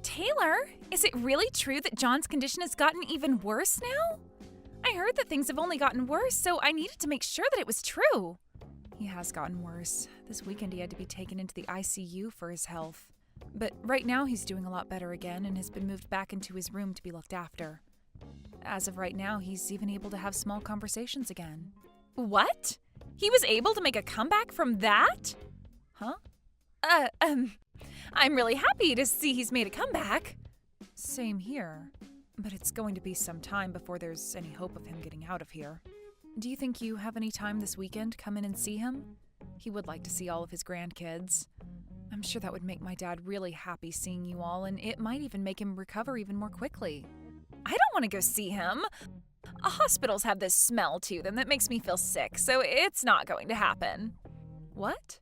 Taylor, is it really true that John's condition has gotten even worse now? I heard that things have only gotten worse, so I needed to make sure that it was true. He has gotten worse. This weekend he had to be taken into the ICU for his health. But right now he's doing a lot better again and has been moved back into his room to be looked after. As of right now, he's even able to have small conversations again. What? He was able to make a comeback from that? Huh? I'm really happy to see he's made a comeback. Same here. But it's going to be some time before there's any hope of him getting out of here. Do you think you have any time this weekend to come in and see him? He would like to see all of his grandkids. I'm sure that would make my dad really happy seeing you all, and it might even make him recover even more quickly. I don't want to go see him. Hospitals have this smell to them that makes me feel sick, so it's not going to happen. What?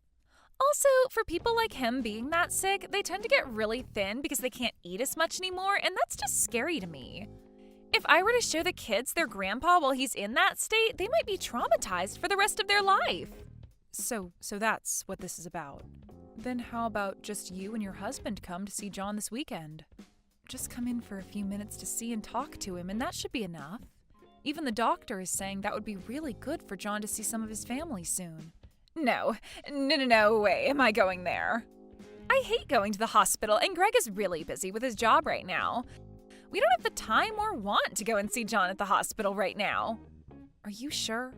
Also, for people like him being that sick, they tend to get really thin because they can't eat as much anymore, and that's just scary to me. If I were to show the kids their grandpa while he's in that state, they might be traumatized for the rest of their life. So that's what this is about. Then how about just you and your husband come to see John this weekend? Just come in for a few minutes to see and talk to him, and that should be enough. Even the doctor is saying that would be really good for John to see some of his family soon. No way am I going there. I hate going to the hospital, and Greg is really busy with his job right now. We don't have the time or want to go and see John at the hospital right now. Are you sure?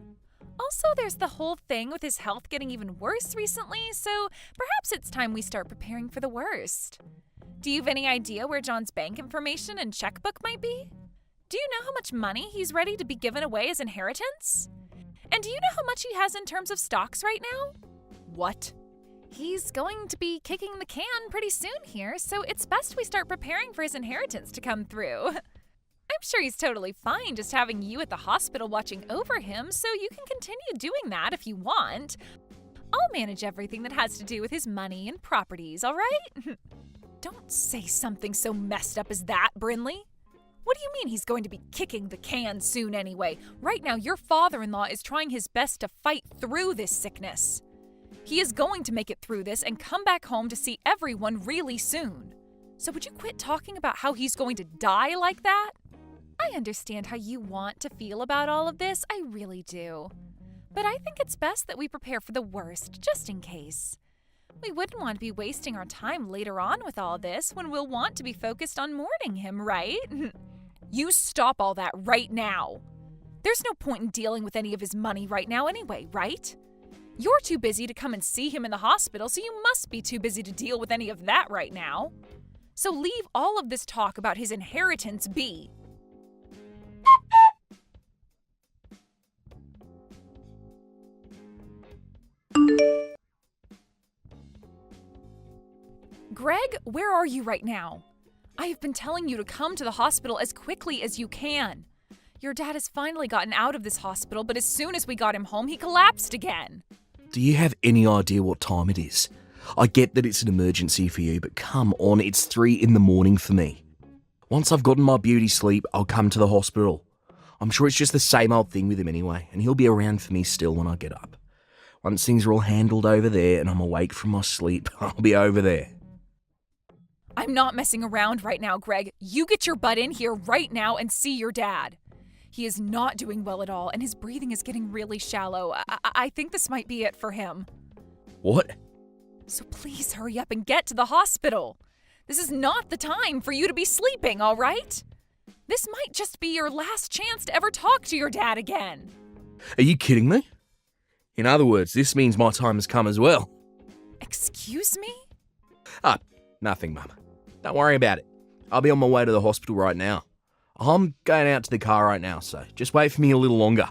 Also, there's the whole thing with his health getting even worse recently, so perhaps it's time we start preparing for the worst. Do you have any idea where John's bank information and checkbook might be? Do you know how much money he's ready to be given away as inheritance? And do you know how much he has in terms of stocks right now? What? He's going to be kicking the can pretty soon here, so it's best we start preparing for his inheritance to come through. I'm sure he's totally fine just having you at the hospital watching over him, so you can continue doing that if you want. I'll manage everything that has to do with his money and properties, all right? Don't say something so messed up as that, Brinley. What do you mean he's going to be kicking the can soon anyway? Right now, your father-in-law is trying his best to fight through this sickness. He is going to make it through this and come back home to see everyone really soon. So would you quit talking about how he's going to die like that? I understand how you want to feel about all of this, I really do. But I think it's best that we prepare for the worst, just in case. We wouldn't want to be wasting our time later on with all this when we'll want to be focused on mourning him, right? You stop all that right now. There's no point in dealing with any of his money right now anyway, right? You're too busy to come and see him in the hospital, so you must be too busy to deal with any of that right now. So leave all of this talk about his inheritance be. Greg, where are you right now? I have been telling you to come to the hospital as quickly as you can. Your dad has finally gotten out of this hospital, but as soon as we got him home, he collapsed again. Do you have any idea what time it is? I get that it's an emergency for you, but come on, it's 3 a.m. for me. Once I've gotten my beauty sleep, I'll come to the hospital. I'm sure it's just the same old thing with him anyway, and he'll be around for me still when I get up. Once things are all handled over there and I'm awake from my sleep, I'll be over there. I'm not messing around right now, Greg. You get your butt in here right now and see your dad. He is not doing well at all, and his breathing is getting really shallow. I think this might be it for him. What? So please hurry up and get to the hospital. This is not the time for you to be sleeping, all right? This might just be your last chance to ever talk to your dad again. Are you kidding me? In other words, this means my time has come as well. Excuse me? Nothing, Mum. Don't worry about it. I'll be on my way to the hospital right now. I'm going out to the car right now, so just wait for me a little longer.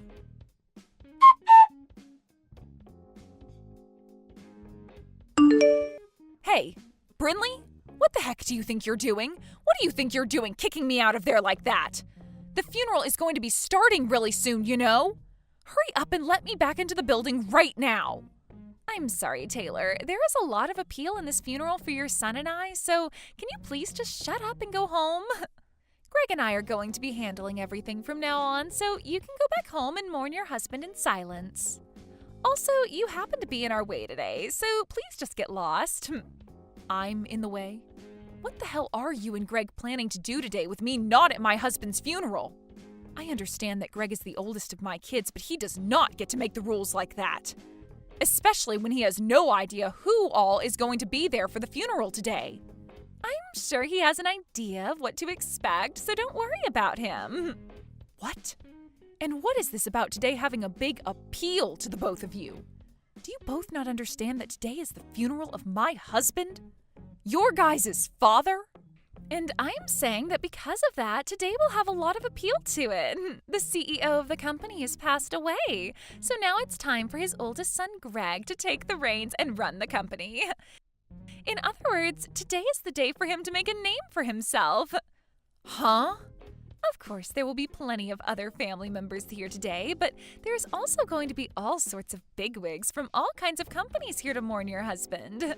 Hey, Brinley, what the heck do you think you're doing? What do you think you're doing kicking me out of there like that? The funeral is going to be starting really soon, you know? Hurry up and let me back into the building right now. I'm sorry, Taylor. There is a lot of appeal in this funeral for your son and I, so can you please just shut up and go home? Greg and I are going to be handling everything from now on, so you can go back home and mourn your husband in silence. Also, you happen to be in our way today, so please just get lost. I'm in the way? What the hell are you and Greg planning to do today with me not at my husband's funeral? I understand that Greg is the oldest of my kids, but he does not get to make the rules like that. Especially when he has no idea who all is going to be there for the funeral today. I'm sure he has an idea of what to expect, so don't worry about him. What? And what is this about today having a big appeal to the both of you? Do you both not understand that today is the funeral of my husband? Your guys' father? And I'm saying that because of that, today will have a lot of appeal to it. The CEO of the company has passed away, so now it's time for his oldest son, Greg, to take the reins and run the company. In other words, today is the day for him to make a name for himself. Huh? Of course, there will be plenty of other family members here today, but there's also going to be all sorts of bigwigs from all kinds of companies here to mourn your husband.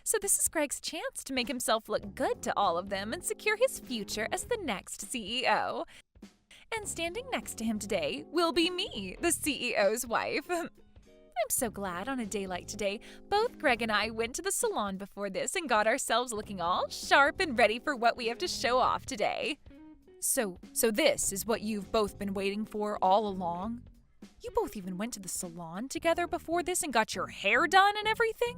So this is Greg's chance to make himself look good to all of them and secure his future as the next CEO. And standing next to him today will be me, the CEO's wife. I'm so glad on a day like today, both Greg and I went to the salon before this and got ourselves looking all sharp and ready for what we have to show off today. So this is what you've both been waiting for all along? You both even went to the salon together before this and got your hair done and everything?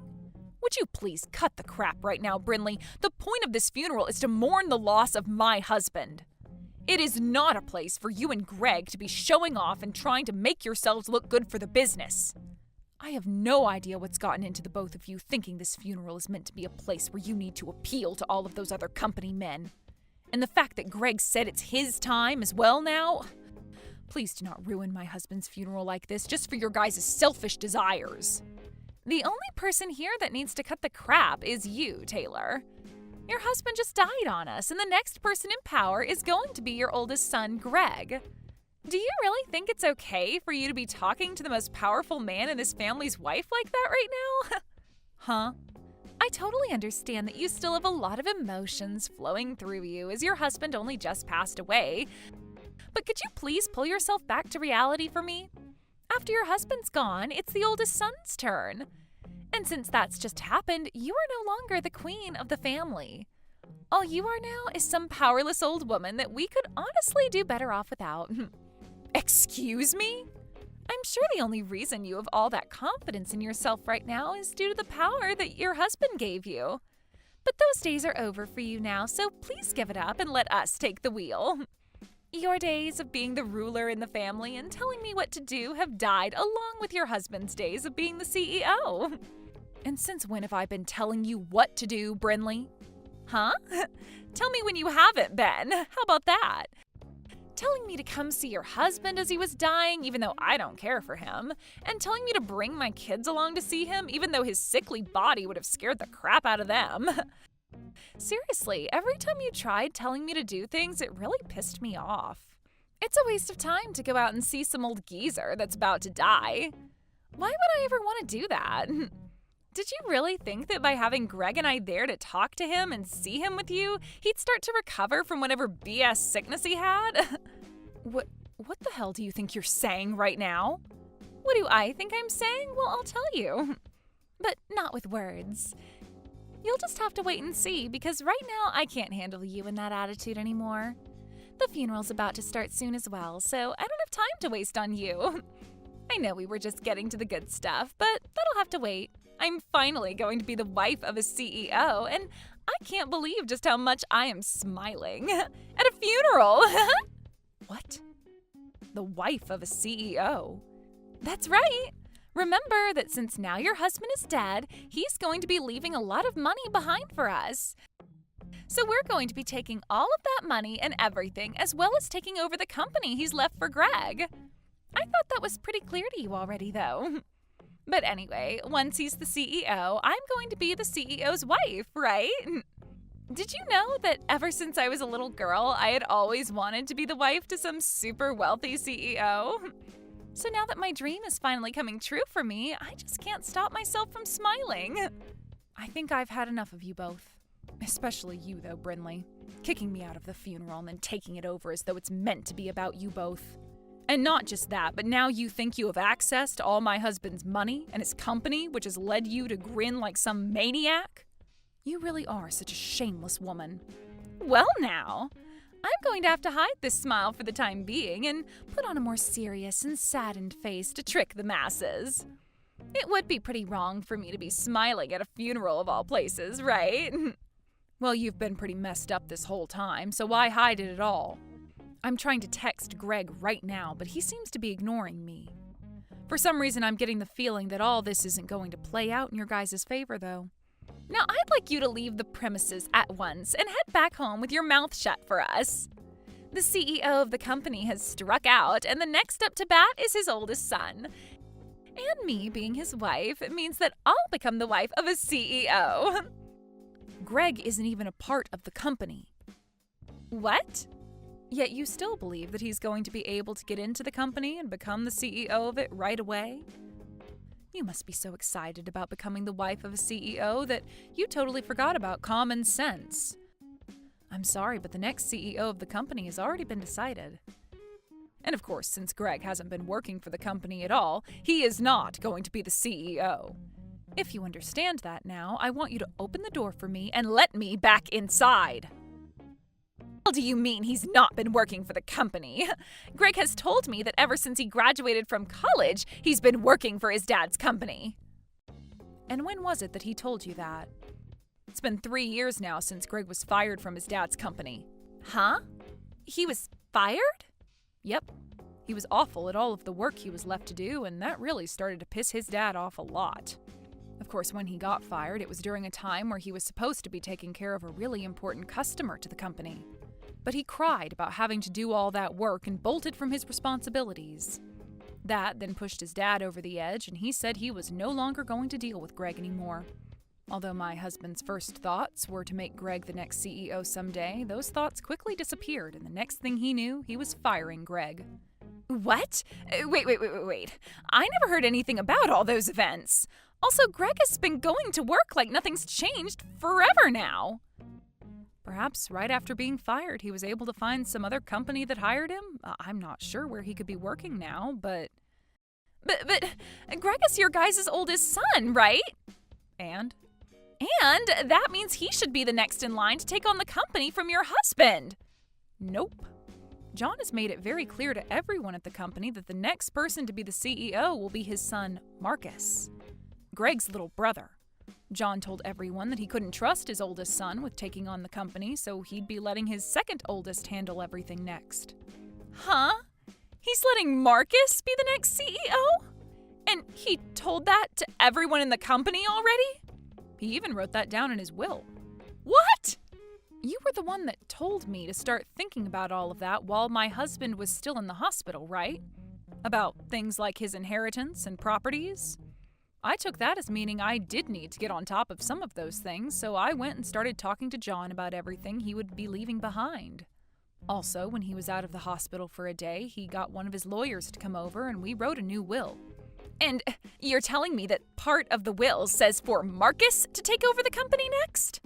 Would you please cut the crap right now, Brinley? The point of this funeral is to mourn the loss of my husband. It is not a place for you and Greg to be showing off and trying to make yourselves look good for the business. I have no idea what's gotten into the both of you thinking this funeral is meant to be a place where you need to appeal to all of those other company men. And the fact that Greg said it's his time as well now? Please do not ruin my husband's funeral like this just for your guys' selfish desires. The only person here that needs to cut the crap is you, Taylor. Your husband just died on us, and the next person in power is going to be your oldest son, Greg. Do you really think it's okay for you to be talking to the most powerful man in this family's wife like that right now? Huh? I totally understand that you still have a lot of emotions flowing through you as your husband only just passed away. But could you please pull yourself back to reality for me? After your husband's gone, it's the oldest son's turn. And since that's just happened, you are no longer the queen of the family. All you are now is some powerless old woman that we could honestly do better off without. Excuse me? I'm sure the only reason you have all that confidence in yourself right now is due to the power that your husband gave you. But those days are over for you now, so please give it up and let us take the wheel. Your days of being the ruler in the family and telling me what to do have died along with your husband's days of being the CEO. And since when have I been telling you what to do, Brinley? Huh? Tell me when you haven't been. How about that? Telling me to come see your husband as he was dying, even though I don't care for him, and telling me to bring my kids along to see him, even though his sickly body would have scared the crap out of them. Seriously, every time you tried telling me to do things, it really pissed me off. It's a waste of time to go out and see some old geezer that's about to die. Why would I ever want to do that? Did you really think that by having Greg and I there to talk to him and see him with you, he'd start to recover from whatever BS sickness he had? What the hell do you think you're saying right now? What do I think I'm saying? Well, I'll tell you. But not with words. You'll just have to wait and see, because right now I can't handle you in that attitude anymore. The funeral's about to start soon as well, so I don't have time to waste on you. I know we were just getting to the good stuff, but that'll have to wait. I'm finally going to be the wife of a CEO, and I can't believe just how much I am smiling at a funeral. What? The wife of a CEO? That's right. Remember that since now your husband is dead, he's going to be leaving a lot of money behind for us. So we're going to be taking all of that money and everything, as well as taking over the company he's left for Greg. I thought that was pretty clear to you already, though. But anyway, once he's the CEO, I'm going to be the CEO's wife, right? Did you know that ever since I was a little girl, I had always wanted to be the wife to some super wealthy CEO? So now that my dream is finally coming true for me, I just can't stop myself from smiling. I think I've had enough of you both. Especially you, though, Brinley. Kicking me out of the funeral and then taking it over as though it's meant to be about you both. And not just that, but now you think you have access to all my husband's money and his company, which has led you to grin like some maniac? You really are such a shameless woman. Well now, I'm going to have to hide this smile for the time being and put on a more serious and saddened face to trick the masses. It would be pretty wrong for me to be smiling at a funeral of all places, right? Well, you've been pretty messed up this whole time, so why hide it at all? I'm trying to text Greg right now, but he seems to be ignoring me. For some reason, I'm getting the feeling that all this isn't going to play out in your guys' favor, though. Now, I'd like you to leave the premises at once and head back home with your mouth shut for us. The CEO of the company has struck out, and the next up to bat is his oldest son. And me being his wife means that I'll become the wife of a CEO. Greg isn't even a part of the company. What? Yet you still believe that he's going to be able to get into the company and become the CEO of it right away? You must be so excited about becoming the wife of a CEO that you totally forgot about common sense. I'm sorry, but the next CEO of the company has already been decided. And of course, since Greg hasn't been working for the company at all, he is not going to be the CEO. If you understand that now, I want you to open the door for me and let me back inside. What do you mean he's not been working for the company? Greg has told me that ever since he graduated from college, he's been working for his dad's company. And when was it that he told you that? It's been 3 years now since Greg was fired from his dad's company. Huh? He was fired? Yep. He was awful at all of the work he was left to do, and that really started to piss his dad off a lot. Of course, when he got fired, it was during a time where he was supposed to be taking care of a really important customer to the company. But he cried about having to do all that work and bolted from his responsibilities. That then pushed his dad over the edge, and he said he was no longer going to deal with Greg anymore. Although my husband's first thoughts were to make Greg the next CEO someday, those thoughts quickly disappeared, and the next thing he knew, he was firing Greg. What? Wait. I never heard anything about all those events. Also, Greg has been going to work like nothing's changed forever now. Perhaps right after being fired, he was able to find some other company that hired him. I'm not sure where he could be working now, but Greg is your guys' oldest son, right? And that means he should be the next in line to take on the company from your husband. Nope. John has made it very clear to everyone at the company that the next person to be the CEO will be his son, Marcus, Greg's little brother. John told everyone that he couldn't trust his oldest son with taking on the company, so he'd be letting his second oldest handle everything next. Huh? He's letting Marcus be the next CEO? And he told that to everyone in the company already? He even wrote that down in his will. What? You were the one that told me to start thinking about all of that while my husband was still in the hospital, right? About things like his inheritance and properties? I took that as meaning I did need to get on top of some of those things, so I went and started talking to John about everything he would be leaving behind. Also, when he was out of the hospital for a day, he got one of his lawyers to come over and we wrote a new will. And you're telling me that part of the will says for Marcus to take over the company next?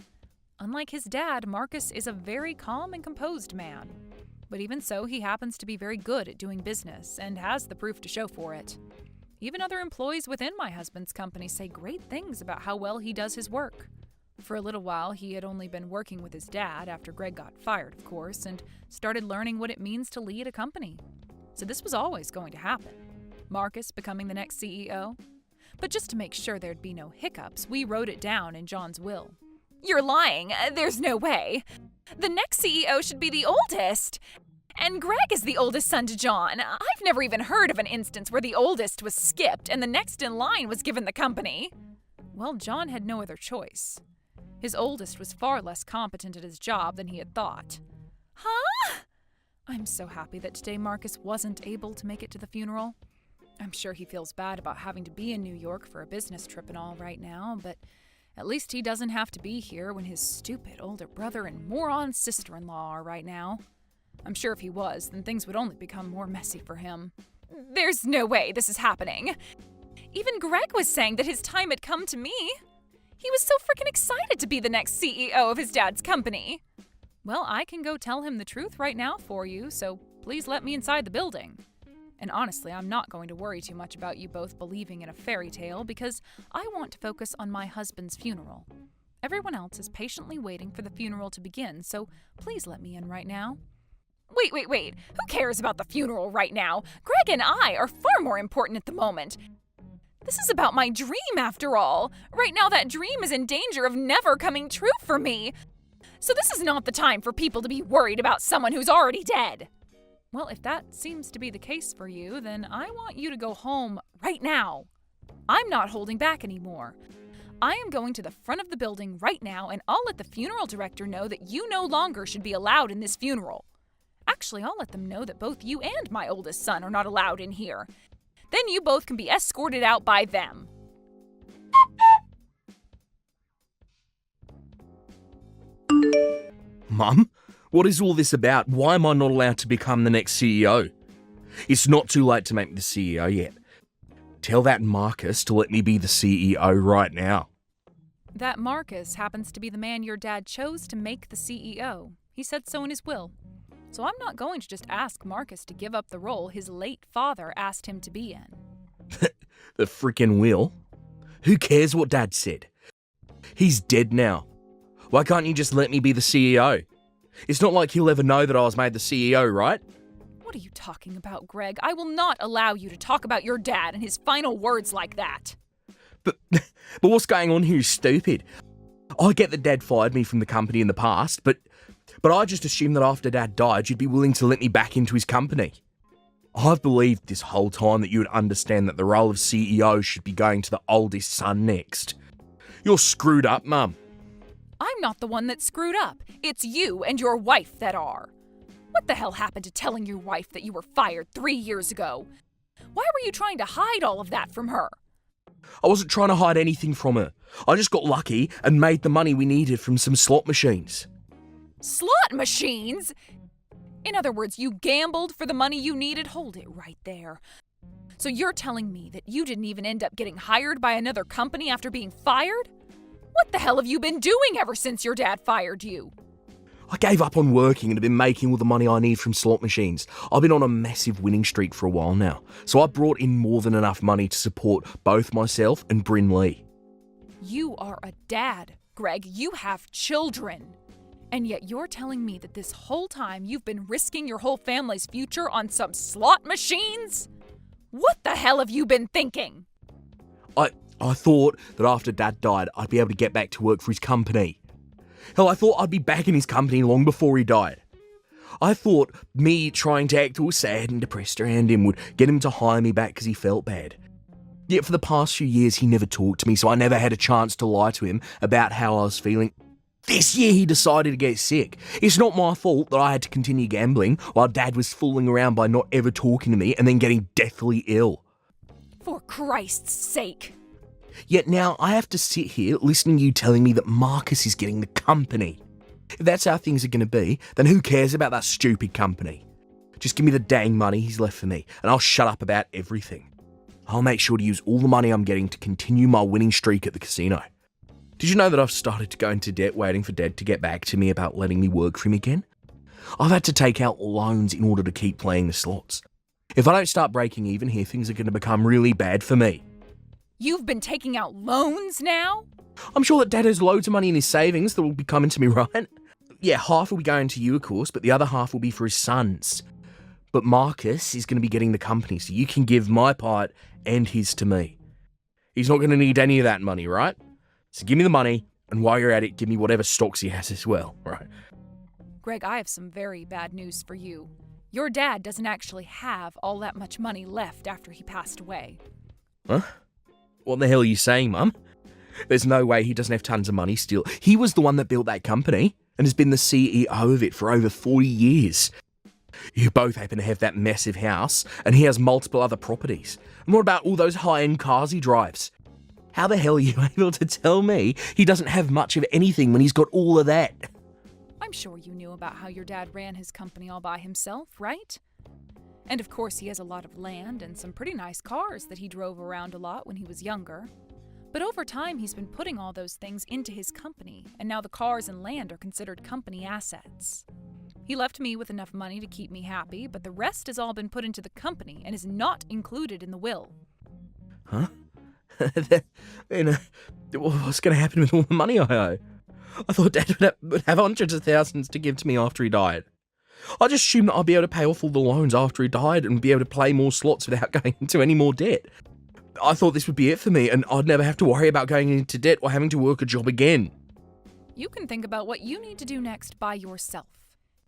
Unlike his dad, Marcus is a very calm and composed man. But even so, he happens to be very good at doing business and has the proof to show for it. Even other employees within my husband's company say great things about how well he does his work. For a little while, he had only been working with his dad after Greg got fired, of course, and started learning what it means to lead a company. So this was always going to happen. Marcus becoming the next CEO. But just to make sure there'd be no hiccups, we wrote it down in John's will. You're lying. There's no way. The next CEO should be the oldest. And Greg is the oldest son to John. I've never even heard of an instance where the oldest was skipped and the next in line was given the company. Well, John had no other choice. His oldest was far less competent at his job than he had thought. Huh? I'm so happy that today Marcus wasn't able to make it to the funeral. I'm sure he feels bad about having to be in New York for a business trip and all right now, but at least he doesn't have to be here when his stupid older brother and moron sister-in-law are right now. I'm sure if he was, then things would only become more messy for him. There's no way this is happening. Even Greg was saying that his time had come to me. He was so freaking excited to be the next CEO of his dad's company. Well, I can go tell him the truth right now for you, so please let me inside the building. And honestly, I'm not going to worry too much about you both believing in a fairy tale because I want to focus on my husband's funeral. Everyone else is patiently waiting for the funeral to begin, so please let me in right now. Wait. Who cares about the funeral right now? Greg and I are far more important at the moment. This is about my dream, after all. Right now, that dream is in danger of never coming true for me. So this is not the time for people to be worried about someone who's already dead. Well, if that seems to be the case for you, then I want you to go home right now. I'm not holding back anymore. I am going to the front of the building right now, and I'll let the funeral director know that you no longer should be allowed in this funeral. Actually, I'll let them know that both you and my oldest son are not allowed in here. Then you both can be escorted out by them. Mum, what is all this about? Why am I not allowed to become the next CEO? It's not too late to make me the CEO yet. Tell that Marcus to let me be the CEO right now. That Marcus happens to be the man your dad chose to make the CEO. He said so in his will. So I'm not going to just ask Marcus to give up the role his late father asked him to be in. The frickin' will? Who cares what Dad said? He's dead now. Why can't you just let me be the CEO? It's not like he'll ever know that I was made the CEO, right? What are you talking about, Greg? I will not allow you to talk about your dad and his final words like that. But what's going on here is stupid. I get that Dad fired me from the company in the past, but I just assumed that after Dad died, you'd be willing to let me back into his company. I've believed this whole time that you would understand that the role of CEO should be going to the oldest son next. You're screwed up, Mum. I'm not the one that's screwed up. It's you and your wife that are. What the hell happened to telling your wife that you were fired 3 years ago? Why were you trying to hide all of that from her? I wasn't trying to hide anything from her. I just got lucky and made the money we needed from some slot machines. Slot machines? In other words, you gambled for the money you needed? Hold it right there. So you're telling me that you didn't even end up getting hired by another company after being fired? What the hell have you been doing ever since your dad fired you? I gave up on working and have been making all the money I need from slot machines. I've been on a massive winning streak for a while now, so I brought in more than enough money to support both myself and Bryn Lee. You are a dad, Greg. You have children. And yet you're telling me that this whole time you've been risking your whole family's future on some slot machines? What the hell have you been thinking? I thought that after Dad died, I'd be able to get back to work for his company. Hell, I thought I'd be back in his company long before he died. I thought me trying to act all sad and depressed around him would get him to hire me back because he felt bad. Yet for the past few years, he never talked to me, so I never had a chance to lie to him about how I was feeling. This year, he decided to get sick. It's not my fault that I had to continue gambling while Dad was fooling around by not ever talking to me and then getting deathly ill. For Christ's sake. Yet now I have to sit here listening to you telling me that Marcus is getting the company. If that's how things are going to be, then who cares about that stupid company? Just give me the dang money he's left for me, and I'll shut up about everything. I'll make sure to use all the money I'm getting to continue my winning streak at the casino. Did you know that I've started to go into debt waiting for Dad to get back to me about letting me work for him again? I've had to take out loans in order to keep playing the slots. If I don't start breaking even here, things are going to become really bad for me. You've been taking out loans now? I'm sure that Dad has loads of money in his savings that will be coming to me, right? Yeah, half will be going to you, of course, but the other half will be for his sons. But Marcus is going to be getting the company, so you can give my part and his to me. He's not going to need any of that money, right? So give me the money, and while you're at it, give me whatever stocks he has as well, right? Greg, I have some very bad news for you. Your dad doesn't actually have all that much money left after he passed away. Huh? What the hell are you saying, Mum? There's no way he doesn't have tons of money still. He was the one that built that company and has been the CEO of it for over 40 years. You both happen to have that massive house, and he has multiple other properties. And what about all those high-end cars he drives? How the hell are you able to tell me he doesn't have much of anything when he's got all of that? I'm sure you knew about how your dad ran his company all by himself, right? And of course he has a lot of land and some pretty nice cars that he drove around a lot when he was younger. But over time he's been putting all those things into his company, and now the cars and land are considered company assets. He left me with enough money to keep me happy, but the rest has all been put into the company and is not included in the will. Huh? Then, what's going to happen with all the money I owe? I thought Dad would have hundreds of thousands to give to me after he died. I just assumed that I'd be able to pay off all the loans after he died and be able to play more slots without going into any more debt. I thought this would be it for me, and I'd never have to worry about going into debt or having to work a job again. You can think about what you need to do next by yourself.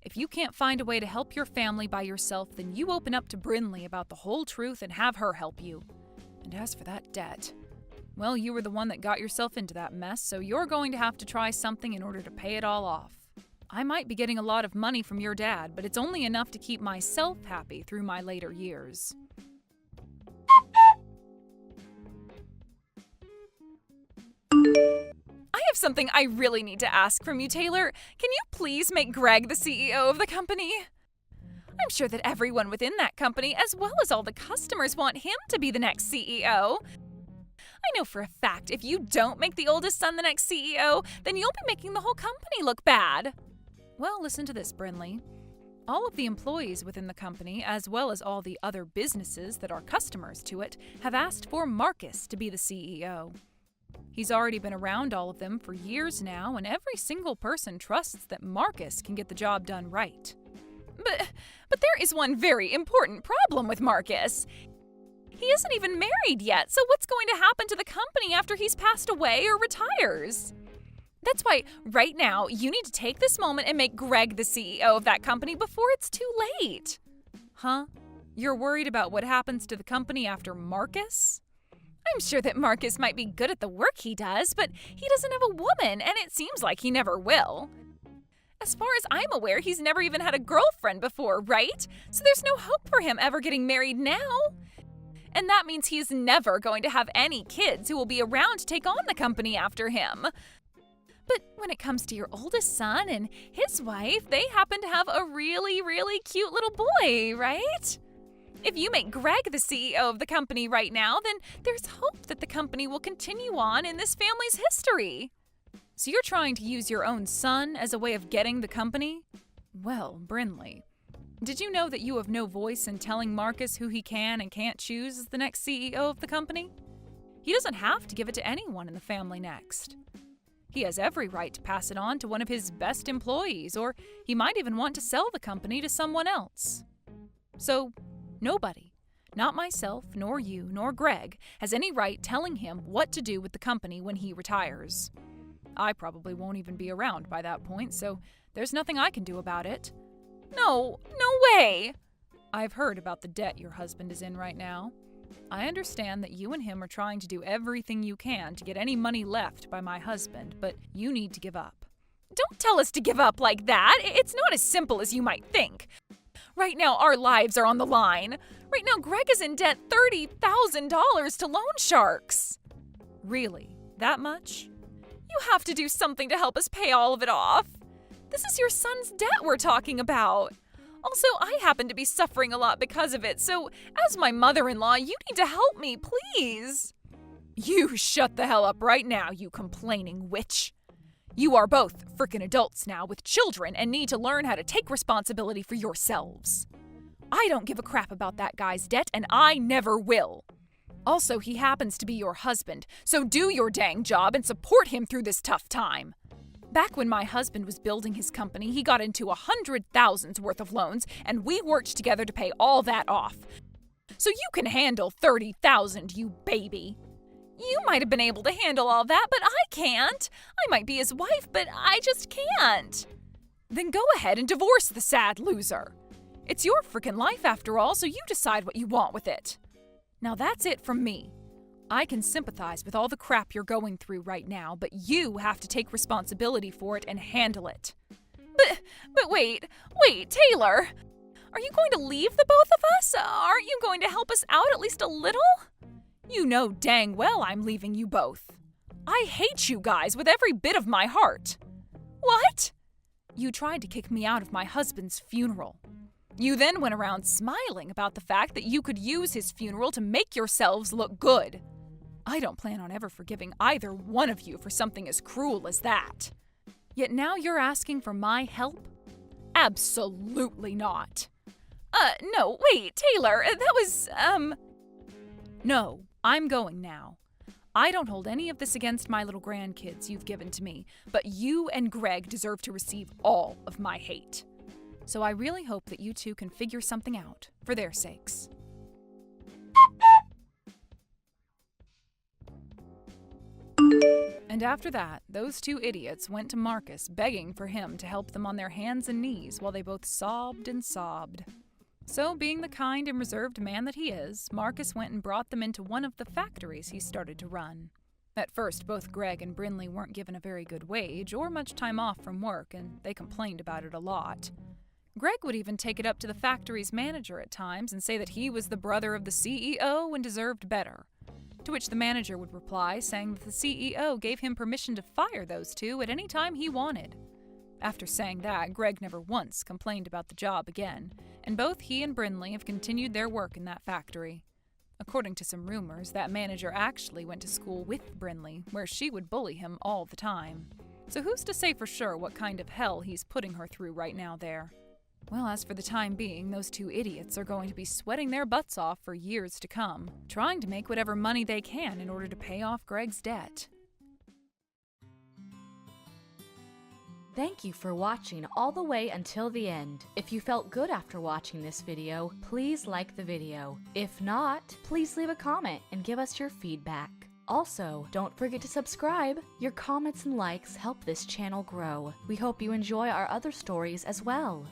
If you can't find a way to help your family by yourself, then you open up to Brinley about the whole truth and have her help you. And as for that debt, well, you were the one that got yourself into that mess, so you're going to have to try something in order to pay it all off. I might be getting a lot of money from your dad, but it's only enough to keep myself happy through my later years. I have something I really need to ask from you, Taylor. Can you please make Greg the CEO of the company? I'm sure that everyone within that company, as well as all the customers, want him to be the next CEO. I know for a fact if you don't make the oldest son the next CEO, then you'll be making the whole company look bad. Well, listen to this, Brinley. All of the employees within the company, as well as all the other businesses that are customers to it, have asked for Marcus to be the CEO. He's already been around all of them for years now, and every single person trusts that Marcus can get the job done right. But there is one very important problem with Marcus. He isn't even married yet, so what's going to happen to the company after he's passed away or retires? That's why, right now, you need to take this moment and make Greg the CEO of that company before it's too late. Huh? You're worried about what happens to the company after Marcus? I'm sure that Marcus might be good at the work he does, but he doesn't have a woman, and it seems like he never will. As far as I'm aware, he's never even had a girlfriend before, right? So there's no hope for him ever getting married now. And that means he's never going to have any kids who will be around to take on the company after him. But when it comes to your oldest son and his wife, they happen to have a really, really cute little boy, right? If you make Greg the CEO of the company right now, then there's hope that the company will continue on in this family's history. So you're trying to use your own son as a way of getting the company? Well, Brinley, did you know that you have no voice in telling Marcus who he can and can't choose as the next CEO of the company? He doesn't have to give it to anyone in the family next. He has every right to pass it on to one of his best employees, or he might even want to sell the company to someone else. So, nobody, not myself, nor you, nor Greg, has any right telling him what to do with the company when he retires. I probably won't even be around by that point, so there's nothing I can do about it. No way! I've heard about the debt your husband is in right now. I understand that you and him are trying to do everything you can to get any money left by my husband, but you need to give up. Don't tell us to give up like that. It's not as simple as you might think. Right now, our lives are on the line. Right now, Greg is in debt $30,000 to loan sharks. Really? That much? You have to do something to help us pay all of it off. This is your son's debt we're talking about. Also, I happen to be suffering a lot because of it, so as my mother-in-law, you need to help me, please. You shut the hell up right now, you complaining witch. You are both frickin' adults now with children and need to learn how to take responsibility for yourselves. I don't give a crap about that guy's debt, and I never will. Also, he happens to be your husband, so do your dang job and support him through this tough time. Back when my husband was building his company, he got into $100,000 worth of loans, and we worked together to pay all that off. So you can handle $30,000, you baby. You might have been able to handle all that, but I can't. I might be his wife, but I just can't. Then go ahead and divorce the sad loser. It's your frickin' life after all, so you decide what you want with it. Now that's it from me. I can sympathize with all the crap you're going through right now, but you have to take responsibility for it and handle it. But wait, Taylor! Are you going to leave the both of us? Aren't you going to help us out at least a little? You know dang well I'm leaving you both. I hate you guys with every bit of my heart. What? You tried to kick me out of my husband's funeral. You then went around smiling about the fact that you could use his funeral to make yourselves look good. I don't plan on ever forgiving either one of you for something as cruel as that. Yet now you're asking for my help? Absolutely not. No, wait, Taylor, that was, No, I'm going now. I don't hold any of this against my little grandkids you've given to me, but you and Greg deserve to receive all of my hate. So I really hope that you two can figure something out, for their sakes. And after that, those two idiots went to Marcus begging for him to help them on their hands and knees while they both sobbed and sobbed. So, being the kind and reserved man that he is, Marcus went and brought them into one of the factories he started to run. At first, both Greg and Brinley weren't given a very good wage or much time off from work, and they complained about it a lot. Greg would even take it up to the factory's manager at times and say that he was the brother of the CEO and deserved better. To which the manager would reply, saying that the CEO gave him permission to fire those two at any time he wanted. After saying that, Greg never once complained about the job again, and both he and Brinley have continued their work in that factory. According to some rumors, that manager actually went to school with Brinley, where she would bully him all the time. So who's to say for sure what kind of hell he's putting her through right now there? Well, as for the time being, those two idiots are going to be sweating their butts off for years to come, trying to make whatever money they can in order to pay off Greg's debt. Thank you for watching all the way until the end. If you felt good after watching this video, please like the video. If not, please leave a comment and give us your feedback. Also, don't forget to subscribe. Your comments and likes help this channel grow. We hope you enjoy our other stories as well.